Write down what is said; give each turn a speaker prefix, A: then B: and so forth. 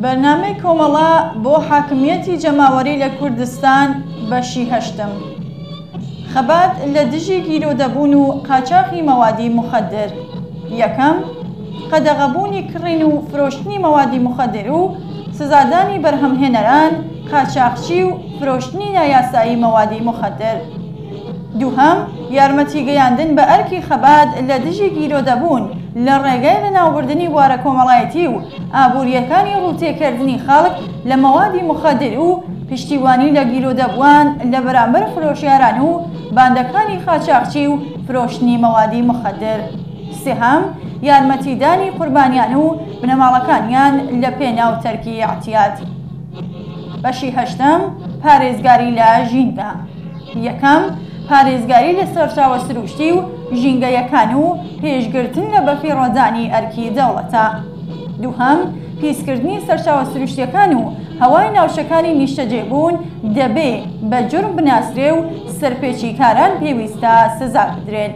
A: بەرنامەی کۆمەڵە بۆ حاکمیەتی جەماوەری لە کوردستان بەشی هەشتم. خەبات لە دژی گیرۆدەبوون و قاچاقی مەوادی مخدر. یەکەم، قەدەغەبوونی کڕین و فرۆشتنی مەوادی مخدر و سزادانی بەرهەمهێنەران، قاچاقچی و فرۆشتنی نایاسایی مەوادی مخدر. دووهەم، یارمەتی گەیاندن بە ئەرکی خەبات لە دژی گیرۆدەبوون لە ڕێگای لەناوبردنی بوارە کۆمەڵایەتی و ئابوووریەکانی ڕووتێکردنی خەڵک لە مەوادی مخدر و پشتیوانی لە گیرۆدەبووان لە بەرامبەر فرۆشیاران و باندەکانی قاچاقچی و فرۆشتنی مەوادی مخدر. سێهەم، یارمەتیدانی قوربانیان و بنەماڵەکانیان لە پێناو تەرکی ئاعتیاد. بەشی هەشتم، پارێزگاری لە ژینگە. یەکەم، پارێزگاری لە سەرچاوە سروشتی و ژینگەیەکان و پێشگرتن لە بەفیڕۆدانی ئەرکی دەوڵەتە. دووهەم، پیسکردنی سەرچاوە سروشتیەکان و هەوای ناوچەکانی نیشتەجێبوون دەبێ بە جورم بناسرێ و سەرپێچی کاران پێویستە سزا بدرێن.